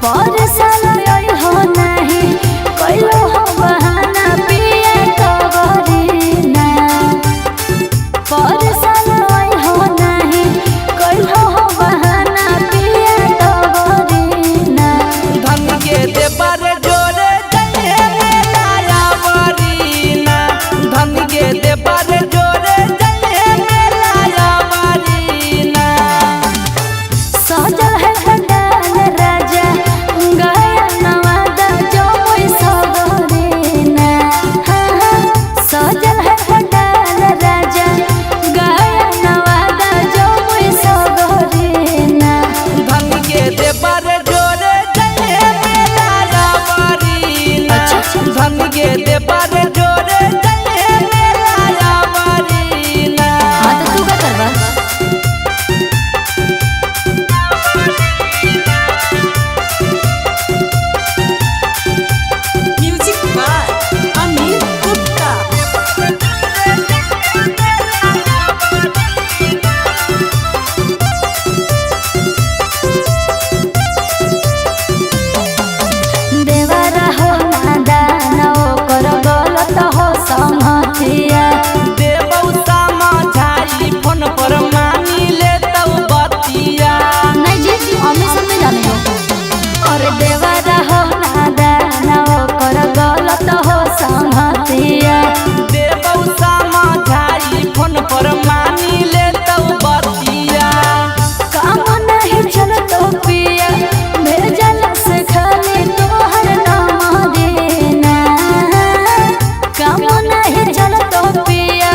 पर साल आई हो नहीं कोइलो हो बहाना पिया कबरी ना पर साल आई हो नहीं कोइलो हो बहाना पिया कबरी ना धन के देवर जोरे जइहे मेला आवरी ना धन के देवर जोरे जइहे मेला आवरी ना सजल है पंडाल राजा गया नवादा जो मोई सगरे ना सजल है पंडाल राजा गया नवादा जो मोई सगरे ना धन के देवर जोरे जइहे मेला आवरी ना धन के देवर जोरे जइहे मेला आवरी ना। हाँ तो तू क्या करवा म्यूजिक बाय अनिल गुप्ता। देवरा हो नादान ओकर गलत हो संगतिया देवौ समझाई फोन पर मानी ले तौ बतिया नहीं जी हमें सब में जाने हो और देवरा हो नादान ओकर गलत हो संगतिया देवौ समझाई फोन पर मानी ले तौ बतिया काम नहीं चलतो पिया भेजल से खाली तोहर नाम देना काम नहीं चलतो पिया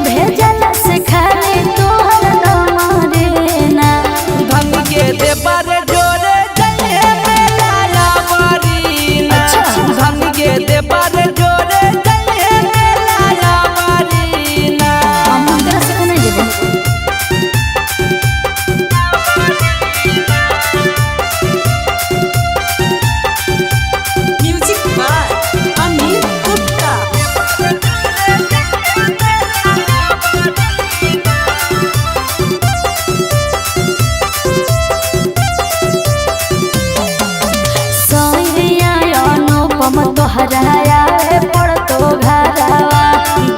भेजल से खाली तोहर नाम देना धन के देवर जोरे जइहे मेला आवरी ना धन के देवर जोरे जइहे मेला आवरी ना। हम उनकरा से कहना देबो music by Anil Gupta. Syria अनुपम तोहराया पड़तो घरवा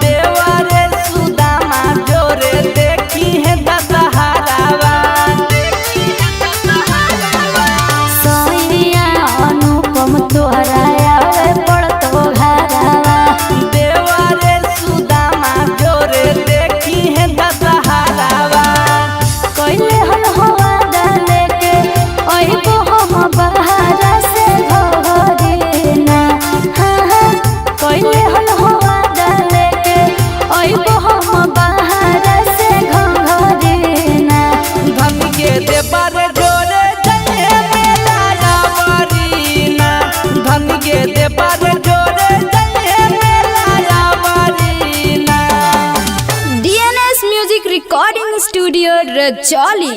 देवरे सुदामा जोरे देखी है दशहरावा सैरिया अनुपम तोहराया पड़तो घरवा देवरे सुदामा जोरे देखी है दशहरावा कइले हल हवा डाले के ओइबो हम बहारा से घरे ना कइले हल हवा डाले के ओइबो हम बहारा से घरे ना धन के देवर जोरे जइहे मेला आवरी ना धन के देवर जोरे जइहे मेला आवरी ना। DNS music recording studio Rajauli.